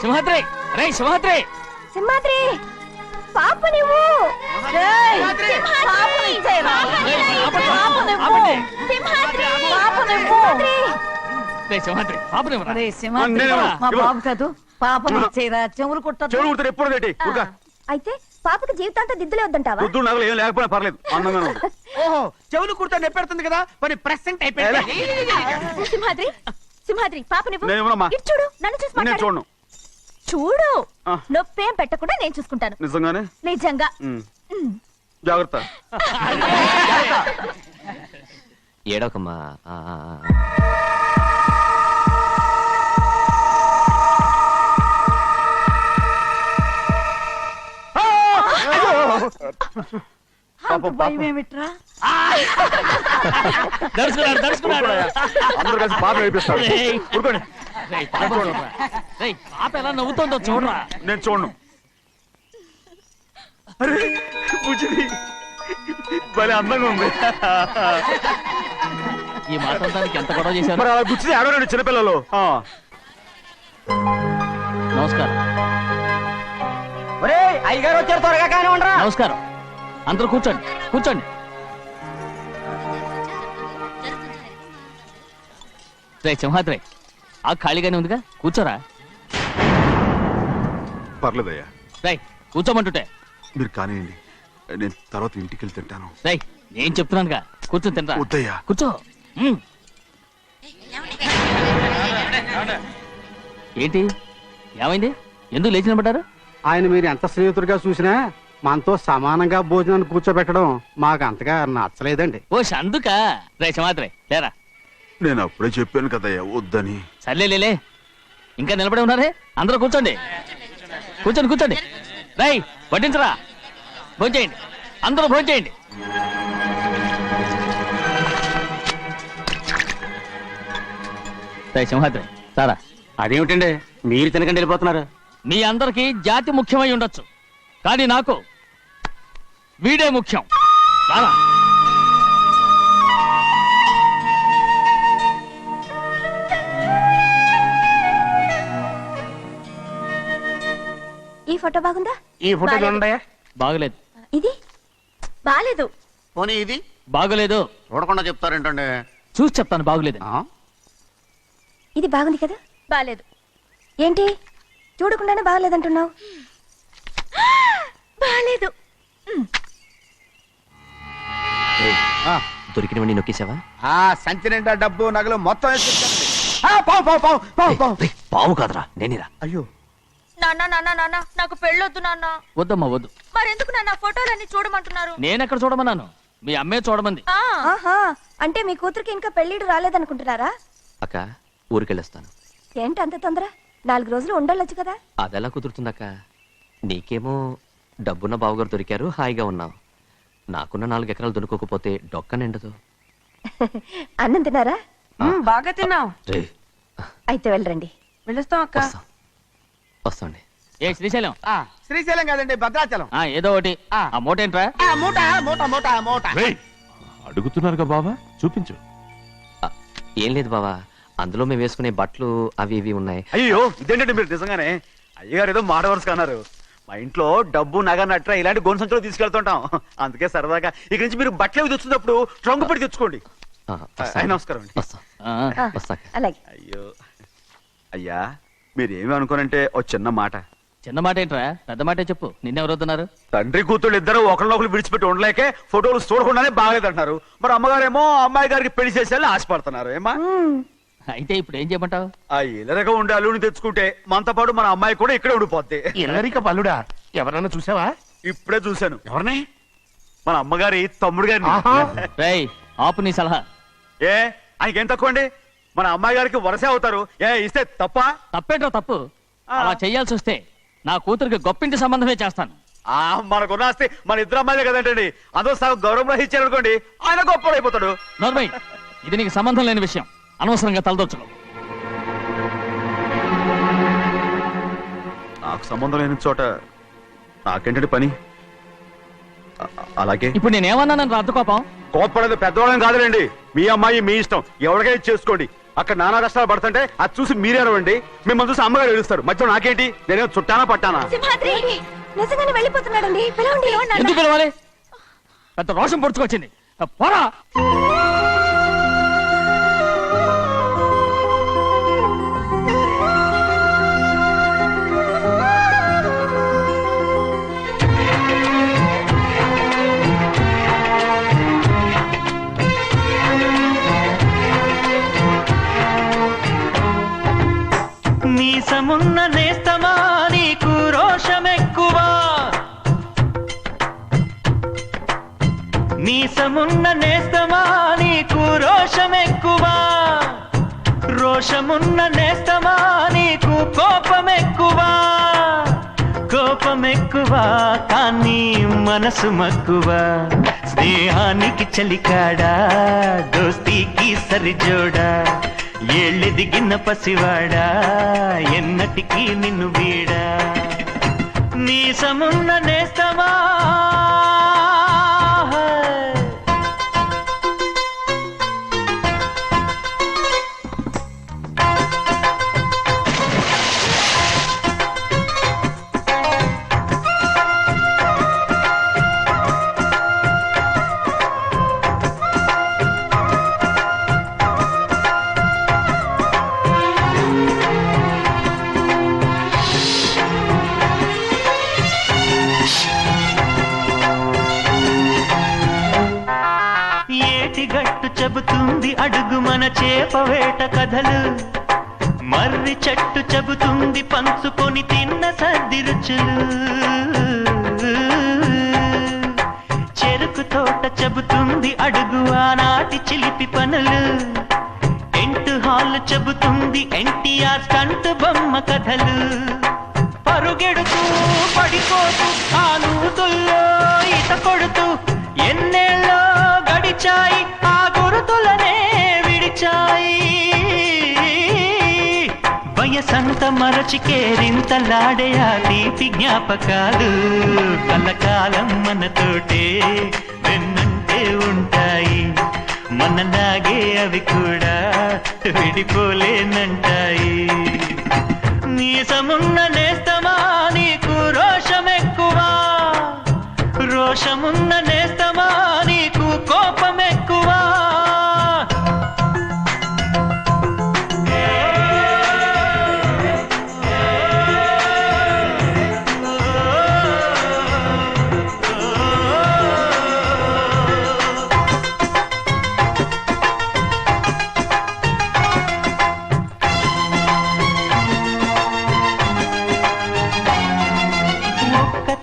సింహాద్రి రే సింహాద్రి సింహాద్రి పాప నువ్వు సింహాద్రి పాపనివ్వరా మా బాబు కాదు పాపని ఇచ్చేరా చెవులు కుడతారు ఎప్పుడు అయితే పాపకి జీవితాంతా దిద్దులే వద్దంటావా? నగలు ఏం లేకపోయినా పర్లేదు అందంగా ఓహో చెవులు కుర్తా నెప్పెడుతుంది కదా మరి ప్రెసెంట్ అయిపోయింది. సింహాద్రి సింహాద్రి పాప నువ్వు నేనేమోనమ్మా? ఇటు చూడు, నన్ను చూసి నేను మాట్లాడు. చూడను. చూడు నొప్పేం పెట్టకుండా నేను చూసుకుంటాను. నిజంగానే నిజంగా జాగ్రత్త. ఏడోకమ్మా. భయమేమిట్రా? దడుచుకున్నాడు అందరూ కలిసి పాప వేపిస్తారు. ఊరుకోండి. పాప ఎలా నవ్వుతుందో చూడరా. నేను చూడను. అరే బుజ్జిది భలే అందంగా ఉంది. ఈ మాట్లాడడానికి ఎంత గొడవ చేశారు. మరి అలా బుజ్జిది ఆడవాడు చిన్నపిల్లలు. నమస్కారం. అయ్యగారు వచ్చారు, త్వరగా కానివ్వండి. నమస్కారం. అందరూ కూర్చోండి కూర్చోండి. రే సింహాద్రి ఆ ఖాళీగానే ఉందిగా కూర్చోరా. పర్లేదయ్యా. రై కూర్చోమంటుంటే. మీరు కానివ్వండి, నేను తర్వాత ఇంటికి వెళ్ళి తింటాను. రై నేను చెప్తున్నానుగా కూర్చొని తింటా. వద్దయ్యా. కూర్చో. ఏంటి ఏమైంది? ఎందుకు లేచి నిలబడ్డారు? ఆయన మీరు ఎంత స్నేహితుడిగా చూసినా మనతో సమానంగా భోజనాన్ని కూర్చోబెట్టడం మాకు అంతగా నచ్చలేదండి. ఓ అందుకా. రే సింహాద్రి లేరా. నేను అప్పుడే చెప్పాను కదయ్యా వద్దని. సర్లేలే ఇంకా నిలబడి ఉన్నారే. అందరూ కూర్చోండి కూర్చోండి కూర్చోండి. రై వడ్డించరా. భోంచేయండి అందరూ భోంచేయండి. రై సింహాద్రి సారా. అదేమిటండి మీరు తినకండి వెళ్ళిపోతున్నారు? మీ అందరికీ జాతి ముఖ్యమై ఉండొచ్చు, కానీ నాకు వీడే ముఖ్యం. రారా. ఈ ఫోటో బాగుందా? ఈ ఫోటో చూడండి. బాగలేదు. ఇది బాలేదు. పోనీ ఇది బాగలేదు. చూడకుండా చెప్తారేంటండి? చూసి చెప్తాను బాగలేదు. ఇది బాగుంది కదా? బాలేదు. ఏంటి చూడకుండానే బాగలేదంటున్నావు? బాలేదు. దొరికినవన్నీ నొక్కేసావా? సంచి నిండా డబ్బు నగలు మొత్తం పావు కాదురా నేనేరా. అయ్యో నాన్న నాన్న నాన్న నాకు పెళ్ళొద్దు నాన్న. వద్దమ్మా వద్దు. మరెందుకు నాన్న ఫోటోలన్నీ చూడమంటున్నారు? నేనెక్కడ చూడమన్నాను? మీ అమ్మే చూడమంది. అంటే మీ కూతురికి ఇంకా పెళ్ళిడు రాలేదనుకుంటున్నారా? అక్క ఊరికెళ్ళొస్తాను. ఏంటి అంత తొందర? 4 రోజులు ఉండొచ్చు కదా. అదెలా కుదురుతుందక్క? నీకేమో డబ్బున్న బావగారు దొరికారు, హాయిగా ఉన్నావు. నాకున్న 4 ఎకరాలు దొరకకపోతే డొక్క నిండదు. అన్నం తిన్నారా? బాగా తిన్నావు. అయితే వెళ్ళరండి. వెళ్ళొస్తాం అక్క. వస్తాండి. ఏ శ్రీశైలం? శ్రీశైలం కాదండి, భద్రాచలం. ఏదో ఒకటి. ఆ మూట ఏంట్రా? మూట మూట మూట మూట. అడుగుతున్నారుగా బావా, చూపించు. ఏం లేదు బావా, అందులో మేము వేసుకునే బట్టలు అవి ఇవి ఉన్నాయి. అయ్యో ఇదేంటంటే మీరు నిజంగానే అయ్యగారు ఏదో మాట వరుస అన్నారు. మా ఇంట్లో డబ్బు నగ నట్ర ఇలాంటి గొంతు సంచులు తీసుకెళ్తుంటాం. అందుకే సరదాగా ఇక నుంచి మీరు బట్టలు తెచ్చుకున్నప్పుడు ట్రంకు పెట్టి తెచ్చుకోండి. నమస్కారం అండి. వస్తాక. అలాగే. అయ్యో అయ్యా మీరేమి అనుకోనంటే ఓ చిన్న మాట. చిన్న మాట ఏంట్రా? పెద్ద మాటే చెప్పు. నిన్నెవరు వద్దన్నారు? తండ్రి కూతుళ్ళు ఇద్దరు ఒకరినొకరు విడిచిపెట్టి ఉండలేకే ఫోటోలు చూడకుండానే బాగలేదంటున్నారు. మరి అమ్మగారేమో అమ్మాయి గారికి పెళ్లి చేసేయాలని ఆశపడుతున్నారు. ఏమా అయితే ఇప్పుడు ఏం చేయమంటావు? ఆ ఇల్లరగా ఉండే అల్లుని తెచ్చుకుంటే మనతో పాటు మన అమ్మాయి కూడా ఇక్కడే ఉండిపోద్ది. ఇల్లరిక పల్లుడా? ఎవరన్నా చూసావా? ఇప్పుడే చూశాను. ఎవరిని? మన అమ్మగారి తమ్ముడు గారిని. రేయ్ ఆపు నీ సలహా. ఏ ఆయనకేం తక్కువ అండి? మన అమ్మాయి గారికి వరసే అవుతారు. ఏ ఇస్తే తప్ప? తప్పేంట్రా తప్పు. అలా చెయ్యాల్సి వస్తే నా కూతురికి గొప్పింటి సంబంధమే చేస్తాను. మనకున్న ఆస్తి మన ఇద్దరు అమ్మాయిలే కదంటండి. అదో సగం గౌరవం ఇచ్చారనుకోండి, ఆయన గొప్పడైపోతాడు. నోర్మయ్, ఇది నీకు సంబంధం లేని విషయం. అనవసరంగా తలదొచ్చుకో. నాకు సంబంధం లేని చోట నాకేంటండి పని? అలాగే ఇప్పుడు నేనేమన్నానని రద్దు కోపం? కోప్పడేది పెద్దవాళ్ళని కాదులేండి, మీ అమ్మాయి మీ ఇష్టం, ఎవరికైనా చేసుకోండి. అక్కడ నానా కష్టాలు పడుతుంటే అది చూసి మీరేరవండి, మిమ్మల్ని చూసి అమ్మగారు ఏడుస్తారు. మధ్యలో నాకేంటి, నేనేమో చుట్టానా పట్టానా? సింహాద్రి నిజంగానే వెళ్ళిపోతున్నాడండి. పిలవండి. ఎందుకు పిలవాలి? పెద్ద రోషం పొడుచుకొచ్చింది. పోరా. మీసమున్న నేస్తమా నీకు రోషమెక్కువా, మీసమున్న నేస్తమా నీకు రోషమెక్కువా, రోషమున్న నేస్తమా నీకు కోపమెక్కువా, కోపమెక్కువా కానీ మనసు మక్కువా, స్నేహానికి చలికాడా దోస్తీకి సరిజోడా, ఏళ్ళెదిగిన పసివాడా ఎన్నటికీ నిన్ను వీడా, మీసమున్న నేస్తమా. ఏటిగట్టు చెబుతుంది అడుగు మన చేపవేట కథలు, మర్రి చెట్టు చెబుతుంది పంచుకొని తిన్న సర్ది రుచులు, చెరుకు తోట చెబుతుంది అడుగు ఆనాటి చిలిపి పనులు, టెంట్ హాల్ చెబుతుంది ఎన్టీఆర్ స్టంట్ బొమ్మ కథలు, పరుగెడుతూ పడిపోతూ ఆ నూతుల్లో ఈత కొడుతూ ఎన్నేళ్ళో గడిచాయి ఆ గురుతులనే విడిచాయి, వయసంత మరచి కేరింతలాడే ఆ తీపి జ్ఞాపకాలు కలకాలం మనతోటే వెన్నంటే ఉంటాయి, మనలాగే అవి కూడా విడిపోలేనంటాయి, మీసమున్న నేస్తమా నీకు రోషమెక్కువా, రోషమున్న నేస్తమా నీకు కోపమెక్కువా.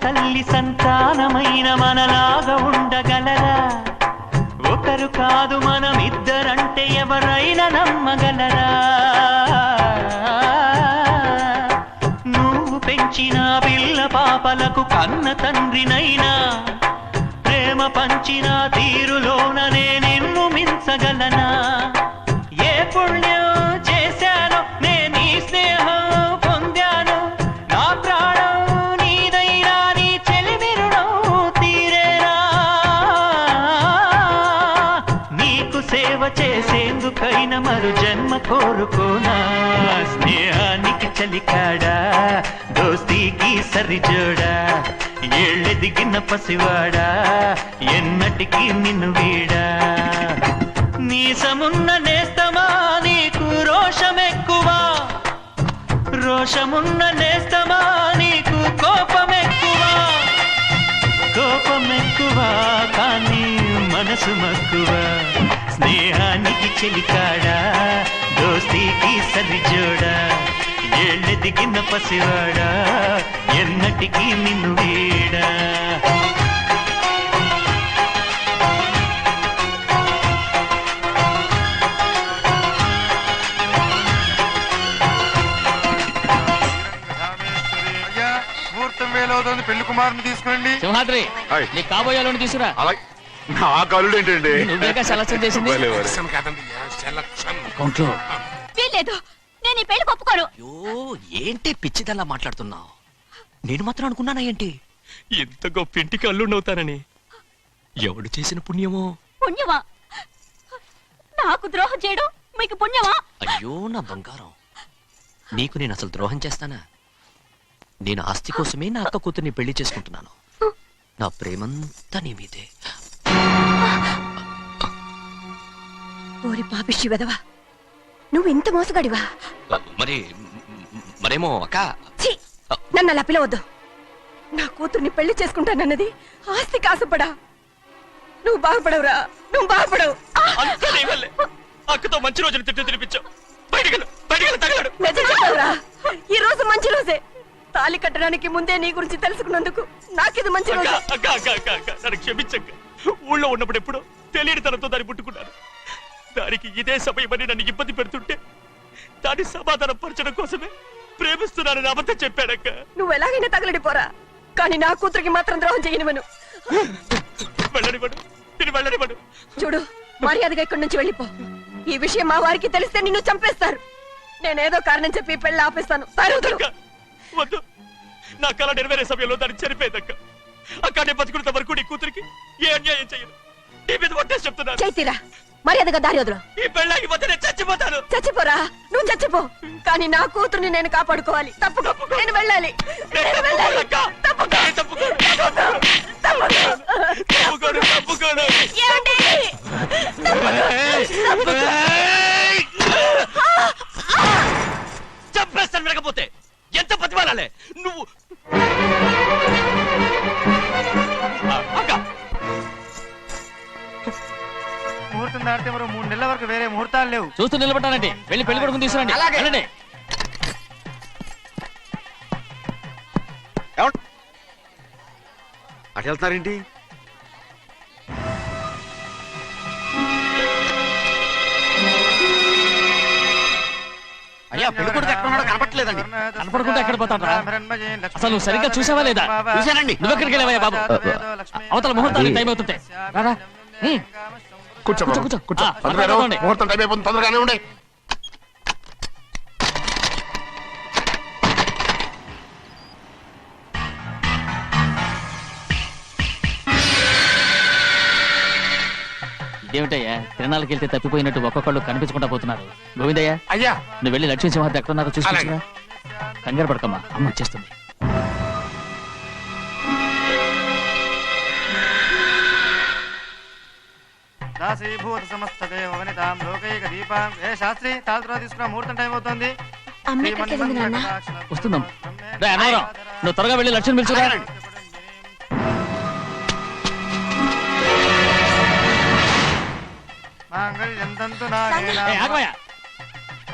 తల్లి సంతానమైన మనలాగా ఉండగలరా, ఒకరు కాదు మనం ఇద్దరంటే ఎవరైనా నమ్మగలరా, నువ్వు పెంచిన పిల్ల పాపలకు కన్న తండ్రినైనా, ప్రేమ పంచిన తీరులోననే నిన్ను మించగలనా, ఏ పుణ్యం చేశానో నేను ఈ స్నేహం పొందాను, నా ప్రాణం నీదైనా నీ చెలిమిరుడం తీరేనా, నీకు సేవ చేసేందుకైనా మరు జన్మ కోరుకోనా, స్నేహానికి చలికాడా దోస్తీకి సరిజోడా, ఏళ్ళెదిగిన పసివాడా ఎన్నటికీ నిన్ను వీడా, మీసమున్న నేస్తమా నీకు రోషమెక్కువా, రోషమున్న నేస్తమా నీకు కోపమెక్కువా, కోపమెక్కువా కానీ మనసు మక్కువా, స్నేహానికి చెలికాడా దోస్తీకి సరిజోడా, ఏళ్ళెదిగిన పసివాడా ఎన్నటికీ నిన్ను వీడా. ముహూర్తం వేలవుతుంది, పెళ్లి కుమారుని తీసుకురండి. సింహాద్రి హాయ్. నీ కాబోయేలోని తీసుకురా. అలాగే నా కలుడు ఏంటండి? నువ్వేగా సెలక్షన్ చేసింది. అకౌంట్లో వీల్లేదు, నేను ఈ పెళ్లి ఒప్పుకోను. అయ్యో ఏంటి పిచ్చిదల్లా మాట్లాడుతున్నావు? నేను మాత్రం అనుకున్నానా ఏంటి ఎంత గొప్ప ఇంటికి అల్లుండవుతానని? ఎవడు చేసిన పుణ్యమో? పుణ్యమా? నాకు ద్రోహం చేయడం మీకు పుణ్యమా? అయ్యో నా బంగారం, నీకు నేను అసలు ద్రోహం చేస్తానా? నేను ఆస్తి కోసమే నా అక్క కూతుర్ని పెళ్లి చేసుకుంటున్నాను. నా ప్రేమంతా నీ మీదే. ఓరి పాపిష్టి వెదవా, నువ్వు ఇంత మోసగాడివా? మరేమో అక్క. ఛీ, నన్ను అలా పిలవద్దు. నా కూతుర్ని పెళ్లి చేసుకుంటానన్నది ఆస్తి కాసపడా. నువ్వు బాగుపడవురా, నువ్వు బాగుపడవు. అక్కతో మంచి రోజులు తిట్టు తినిపించావు. బయటికి తగలడు. నిజం చెప్పవురా, ఈ రోజు మంచి రోజే. తాళి కట్టడానికి ముందే నీ గురించి తెలుసుకున్నందుకు నాకిది మంచి రోజు. నన్ను క్షమించక్క. ఊళ్ళో ఉన్నప్పుడు ఎప్పుడో తెలియని తనతో దాన్ని పుట్టుకున్నాను. దానికి ఇదే సమయమని నన్ను ఇబ్బంది పెడుతుంటే దాన్ని సమాధానం పరచడం కోసమే ప్రేమిస్తున్నానని అబద్ధం చెప్పాడక్క. నువ్వు ఎలాగైనా తగలడిపోరా, కానీ నా కూతురికి మాత్రం ద్రోహం చేయనివను. వెళ్ళనివ్వడు, నేను వెళ్ళనివ్వడు. చూడు, మర్యాదగా ఇక్కడి నుంచి వెళ్ళిపో. ఈ విషయం మా వారికి తెలిస్తే నిన్ను చంపేస్తారు. నేనేదో కారణం చెప్పి పెళ్లి ఆపేస్తాను. వద్దు, నా కళ నెరవేరే సమయంలో దాన్ని చనిపోయిందక్క. అక్కడే బతుకున్నంత వరకు నీ కూతురికి ఏ అన్యాయం చేయను. నీ మీద ఒట్టేసి చెప్తున్నాను. చైతీరా, మర్యాదగా దారి వదులు. ఈ పెళ్ళాకి వద్ద నేను చచ్చిపోతాను. చచ్చిపోరా, నువ్వు చచ్చిపో, కానీ నా కూతుర్ని నేను కాపాడుకోవాలి. తప్పుకో, నేను వెళ్ళాలి. నేను వెళ్ళాలి. తప్పుకో. ఏమండి? చంపేస్తాను. లేకపోతే ఎంత బతిమాలాలే నువ్వు. ముహూర్తం దాటితే మరో 3 నెలల వరకు వేరే ముహూర్తాలు లేవు. చూస్తూ నిలబడ్డానండి. వెళ్ళి పెళ్లి కొడుకుని తీసుకురండి. వెళ్ళండి. అటు వెళ్తున్నారేంటి? అయ్యా, పెళ్లి కొడుకు ఎక్కడ ఉన్నాడో కనపట్లేదండి. కనపడకుండా ఎక్కడ పోతాడ్రా? అసలు నువ్వు సరిగ్గా చూసావా లేదా? చూశానండి. నువ్వెక్కడికి వెళ్ళావయ్యా బాబు? అవతల ముహూర్తానికి టైం అవుతుంటే రారా. కూర్చో కూర్చో. కూర్చో. ఆ, పట్టుకోండి. ముహూర్తం టైం అయిపోతుంది, తొందరగానే ఉండే. ఇదేమిటయ్యా, తిరణాలకు వెళ్తే తప్పిపోయినట్టు ఒక్కొక్కళ్ళు కనిపించకుండా పోతున్నారు. గోవిందయ్య, అయ్యా, నువ్వు వెళ్ళి లక్ష్మీ సింహార్తి ఎక్కడున్నారో చూసుకుంటున్నా. కంగారు పడకమ్మా, అమ్మ వచ్చేస్తుంది. దాసీభూత సమస్త దేవ వనితాం లోకైక దీపాం. ఏ శాస్త్రి, తాళతో తీసుకున్న ముహూర్తం టైం అవుతుంది. వస్తుందమ్మా. రా అన్నవరం, నువ్వు త్వరగా వెళ్ళి లక్ష్మణ్ పిలుచురా. ఆగవయ్యా,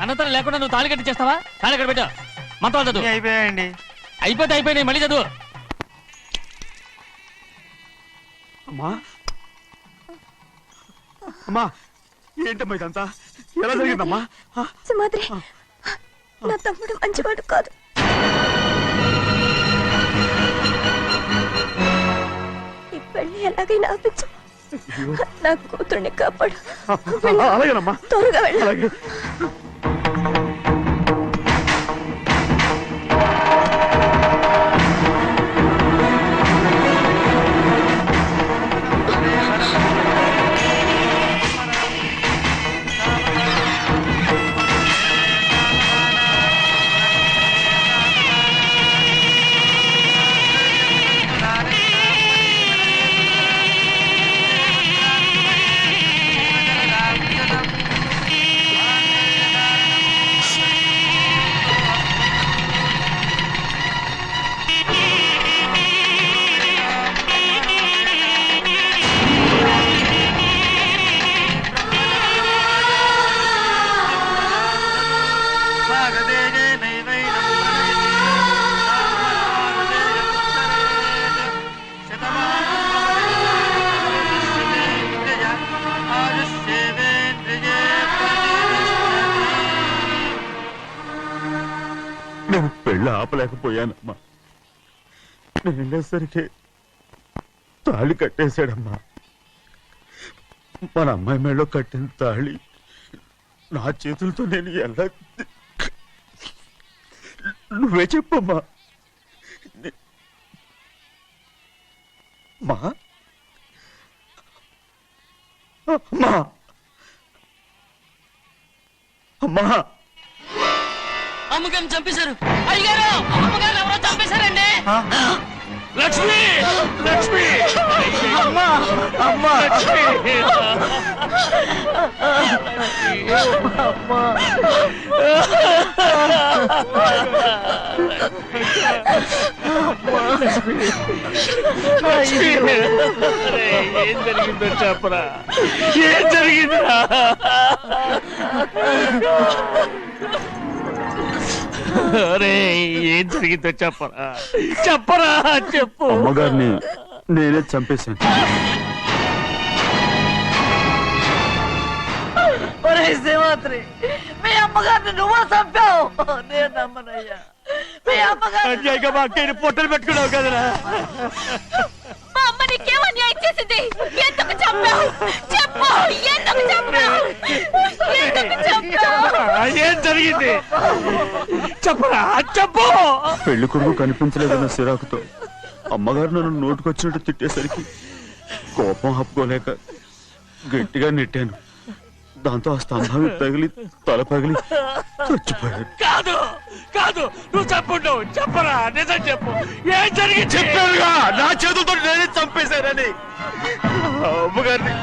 అనంతరం లేకుండా నువ్వు తాళి కట్టి చేస్తావా? తాళి కట్టి పెట్టు. మంత్రాలు చదువు. అయిపోయాయండి. అయిపోయినాయి, మళ్ళీ చదువు. అమ్మా, అమ్మా, ఏంటమ్మా ఇదంతా? ఎలా జరిగిందమ్మా? సుమాద్రి, నా తమ్ముడు మంచివాడు కాదు. ఈ పెళ్లి ఎలాగైనా ఆపించు. నా కూతుర్ని కాపాడు. అలాగేనమ్మా, త్వరగా వెళ్ళు. అలాగే. నేను పెళ్ళి ఆపలేకపోయానమ్మా. నేను వెళ్ళేసరికి తాళి కట్టేశాడమ్మా. మన అమ్మాయి మేడలో కట్టిన తాళి నా చేతులతో నేను ఎలా... నువ్వే చెప్పమ్మా. మా అమ్మా, అమ్మా అమ్మగారిని చంపేశారు అయ్యారు. అమ్మగారు ఎవరో చంపేశారండి. లక్ష్మి లక్ష్మి అమ్మా అమ్మా లక్ష్మి ఏం జరిగిందో చెప్పరా, ఏం జరిగిందిరా? అరే ఏం జరిగిందో చెప్పరా, చెప్పరా, చెప్పు. అమ్మగారిని నేనే చంపేశాను. ఒరే శివాత్రి, మీ అమ్మగారిని నువ్వు చంపావు. నేను నమ్మనయ్యా. మీ అమ్మగారు అన్యాయంగా మా అక్కయ్యని పొట్టలు పెట్టుకున్నావు కదరా. మా అమ్మ నీకేం అన్యాయం చేసింది? ఎందుకు చంపావు? చెప్పు, ఎందుకు చంపావు? ఎందుకు చంపావు? ఏం జరిగింది చెప్పరా, చెప్పు. పెళ్లి కొడుకు కనిపించలేదన్న సిరాకుతో అమ్మగారు నన్ను నోటుకొచ్చినట్టు తిట్టేసరికి కోపం హప్పుకోలేక గట్టిగా నెట్టాను. దాంతో ఆ స్తంభాన్ని తగిలి తల పగిలి చచ్చిపోయాడు. కాదు కాదు, నువ్వు చెప్పుండవు. చెప్పరా, నిజం చెప్పు. ఏం జరిగింది? చెప్పారుగా, నా చేతులతో నేనే చంపేశానని. అమ్మగారిని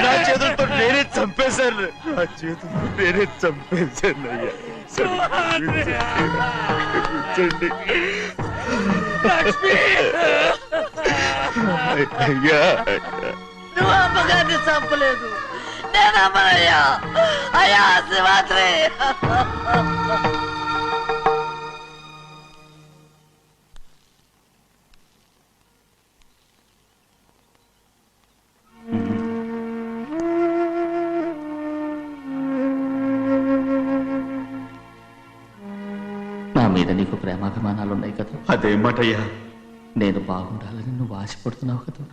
నా చేతులతో నేనే చంపేశాను. నా చేతులతో నేనే చంపేశాను అయ్యా. క్షమించండి. లక్ష్మి అయ్యా నువ్వు అమ్మగారిని చంపలేదు. నేను నమ్మనయ్యా. అయ్యా శివాత్రి. నా మీద నీకు ప్రేమాభిమానాలు ఉన్నాయి కదా. అదేమాటయ్యా, నేను బాగుండాలని నువ్వు ఆశపడుతున్నావు కదా.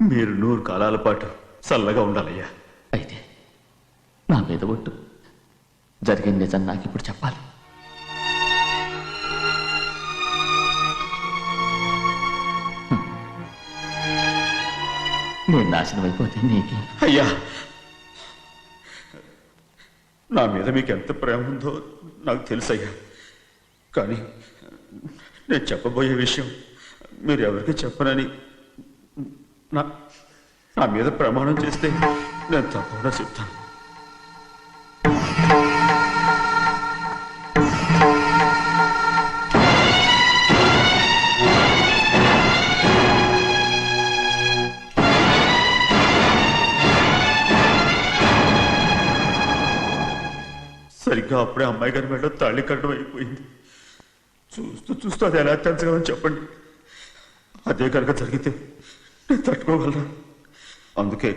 మీరు 100 కాలాల పాటు చల్లగా ఉండాలయ్యా. అయితే నా మీద ఒట్టు. జరిగిన నిజం నాకు ఇప్పుడు చెప్పాలి. నేను నాశనం అయిపోతే నీకే. అయ్యా, నా మీద మీకు ఎంత ప్రేమ ఉందో నాకు తెలుసయ్యా. కానీ నేను చెప్పబోయే విషయం మీరు ఎవరికి చెప్పనని నా మీద ప్రమాణం చేస్తే నేను తప్పకుండా చెప్తాను. సరిగ్గా అప్పుడే అమ్మాయి గారి మెడలో తాళి కట్టడం అయిపోయింది. చూస్తూ చూస్తూ అది ఎలా తెంచగలని చెప్పండి. అదే కనుక జరిగితే నేను తట్టుకోగలరా? అందుకే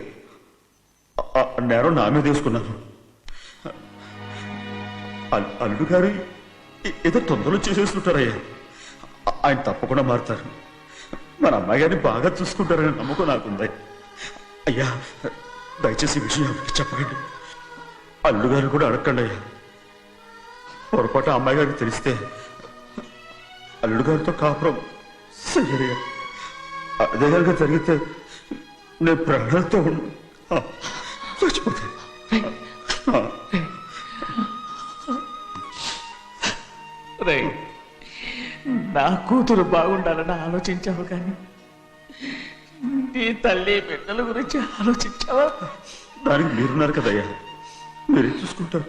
ఆ నేరం నా మీద తీసుకున్నాను. అల్లుడు గారు ఏదో తొందరలో చేసేస్తుంటారయ్యా. ఆయన తప్పకుండా మారుతారు. మన అమ్మాయి గారిని బాగా చూసుకుంటారని నమ్మకం నాకుంది. అయ్యా, దయచేసి ఈ విషయం ఎవరికి చెప్పకండి. అల్లుడు గారు కూడా అడగండి అయ్యా. పొరపాటు అమ్మాయి గారికి తెలిస్తే అల్లుడు గారితో కాపురం సరిగా అదే కనుక జరిగితే నేను ప్రాణాలతో చచ్చిపోతాను. నా కూతురు బాగుండాలని ఆలోచించావు, కానీ నీ తల్లి బిడ్డల గురించి ఆలోచించావా? దానికి మీరున్నారు కదయ్యా, మీరే చూసుకుంటారు.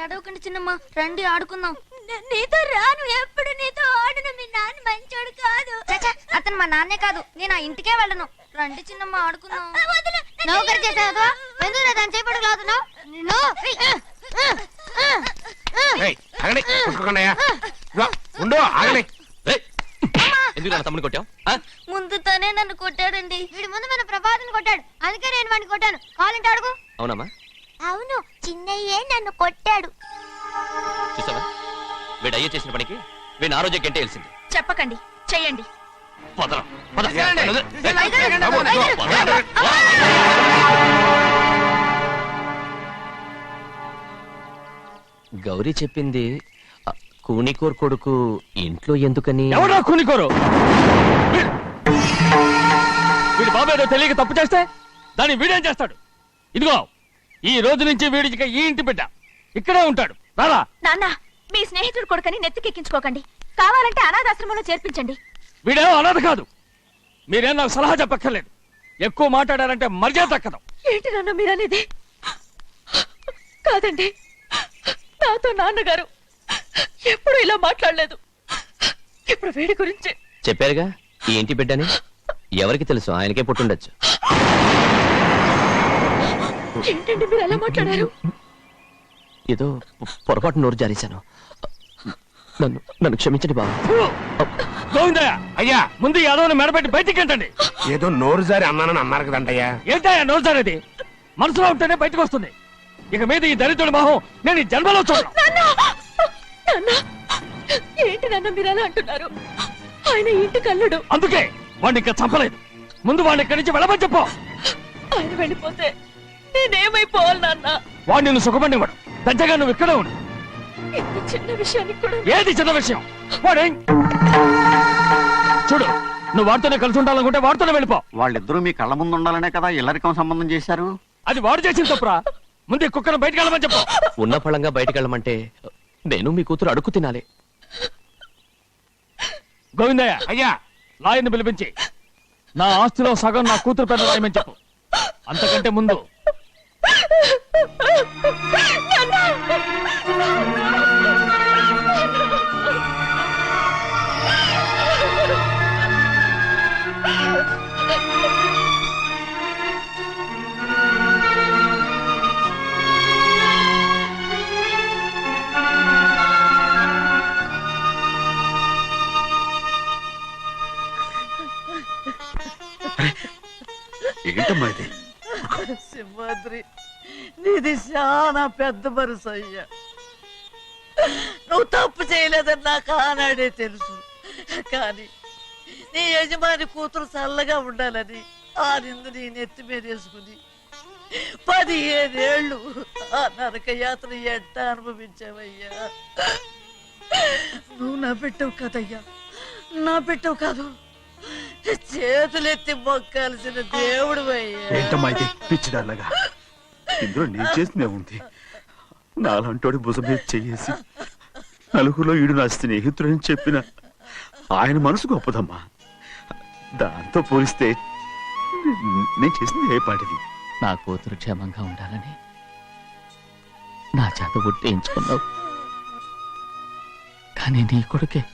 ఏడవకండి చిన్నమ్మ, రండి ఆడుకుందాం. నీతో రాను, ఎప్పుడు నీతో ఆడను. మీ నాన్న మంచోడు కాదు. అతను మా నాన్నే కాదు, నేను ఆ ఇంటికే వెళ్ళను. రండి చిన్నమ్మ ఆడుకుందాం. నౌకరు చేసావు ఎందుకు దాని చేపడు లాదున్నావు? తమ్ముని కొట్టావు? ముందు తనే నన్ను కొట్టాడండి. వీడి ముందు మన ప్రభాతం కొట్టాడు, అందుకే నేను వాడిని కొట్టాను. కావాలంటే అడుగు. అవునమ్మా? అవును, చిన్నయ్యే నన్ను కొట్టాడు. చూసావా, వీడు అయ్యే చేసిన పనికి వీడిని ఆ రోజే గంటే తెలిసింది. చెప్పకండి, చెయ్యండి. పదరా, పద. గౌరీ చెప్పింది కూనికోర్ కొడుకు ఇంట్లో ఎందుకని? ఎవడా కూనికోరు? వీడి బాబు ఏదో తెలియక తప్పు చేస్తే దాన్ని వీడేం చేస్తాడు? ఇదిగో ఈ రోజు నుంచి వీడికి ఈ ఇంటి బిడ్డ ఇక్కడే ఉంటాడు. రారా. నాన్న, మీ స్నేహితుడు కొడుకని నెత్తికెక్కించుకోకండి. కావాలంటే అనాథాశ్రమంలో చేర్పించండి. వీడేమో అనాథ కాదు. మీరేం నాకు సలహా చెప్పక్కర్లేదు. ఎక్కువ మాట్లాడారంటే మర్యాద దక్కదు. ఏంటి నాన్న మీరనేది? కాదండి, నాతో నాన్నగారు ఎప్పుడు ఇలా మాట్లాడలేదు. ఇప్పుడు వీడి గురించి చెప్పారుగా ఈ ఇంటి బిడ్డని. ఎవరికి తెలుసు, ఆయనకే పుట్టుండొచ్చు. ఏంటండి మీరు అలా మాట్లాడారు? ఏదో పొరపాటు నోరు జారేశాను. నన్ను క్షమించండి బాబు. గోవిందయ్య, అయ్యా ముందు యాదవ్ని మెడపెట్టి బయటికి ఏంటండి? ఏదో నోరు జారి అన్నానని అన్నారు కదంటయ్యా. ఏంటయ్యా నోరు జారేది? మనసులో ఉంటేనే బయటకు వస్తుంది. ఇక మీద ఈ దరిద్రుడి మొహం నేను ఈ జన్మలో చూడను. ఏంటి నాన్న మీరు అలా అంటున్నారు? ఆయన ఇంటి కల్లుడు. అందుకే వాడిని ఇంకా చంపలేదు. ముందు వాడిని ఇక్కడి నుంచి వెళ్ళమని చెప్పు. ఆయన వెళ్ళిపోతే నేనేమైపోవాలి నాన్న? వాడు నిన్ను సుఖపడివాడు. పెద్దగా నువ్వు ఇక్కడే ఉండు. ఇంత చిన్న విషయానికి కూడా ఏది చిన్న విషయం? వాడేం చూడు, నువ్వు వాడితోనే కలిసి ఉండాలనుకుంటే వాడితోనే వెళ్ళిపో. వాళ్ళిద్దరూ మీ కళ్ళ ముందు ఉండాలనే కదా ఇల్లరికం సంబంధం చేశారు. అది వాడు చేసిన తప్పురా. ముందు ఈ కుక్కను బయటకు వెళ్ళమని చెప్పు. ఉన్న ఫలంగా బయటకు వెళ్ళమంటే నేను మీ కూతురు అడుగు తినాలి. గోవిందయ్య, అయ్యా లాయర్ని పిలిపించి నా ఆస్తిలో సగం నా కూతురు పెద్ద రాయమని చెప్పు. అంతకంటే ముందు ఏంటమ్మా ఇది? సింహాద్రి, నీది చాలా పెద్ద మనసు అయ్యా. నువ్వు తప్పు చేయలేదని నాకు ఆనాడే తెలుసు. కానీ నీ యజమాని కూతురు చల్లగా ఉండాలని ఆ నిందు నీ నెత్తి మీద వేసుకుని 15 ఏళ్ళు ఆ నరక యాత్ర ఎట్ట అనుభవించావయ్యా. నువ్వు నా పెట్టవు కదయ్యా, నా పెట్టవు కాదు, చేతులెత్తి మొక్కాల్సిన దేవుడు అయ్యా. ఏంటమ్మా ఇది పిచ్చిదారులాగా? ఇందులో నేను చేసినే ఉంది. నాలంటోడి భుజం మీద చెయ్యేసి నలుగురిలో ఈడు నా స్నేహితుడని చెప్పిన ఆయన మనసు గొప్పదమ్మా. దాంతో పోలిస్తే నేను చేసింది ఏ పాటిది? నా కూతురు క్షేమంగా ఉండాలని నా చేత గుర్తించుకున్నావు. కానీ నీ కొడుకే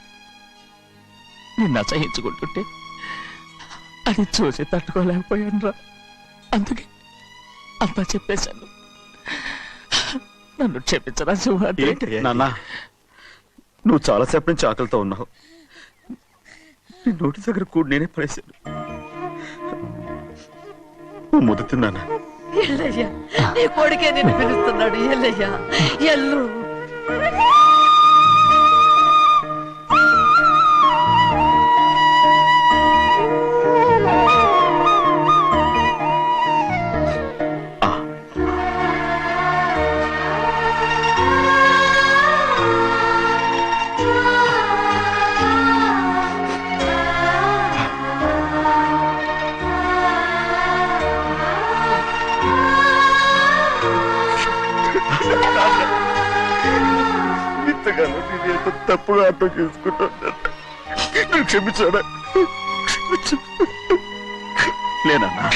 నిన్ను అసహించుకుంటుంటే అది చూసి తట్టుకోలేకపోయాను రా. అందుకే అంతా చెప్పేశాను. నన్ను క్షమించరా సింహాద్రి. నాన్న, నువ్వు చాలాసేపు నుంచి ఆకలితో ఉన్నావు. నీ నోటి దగ్గర కూడా నేనే పడేశాను. నువ్వు ముద్దు తిన్నానా? ఎల్లయ్యా, నీ కొడుకే నిన్ను పిలుస్తున్నాడు. ఎల్లయ్యా, ఎల్లు. ఇంతగానో నేను ఎంత తప్పుగా అర్థం చేసుకుంటాను. నువ్వు క్షమించాడా? లేనన్నా.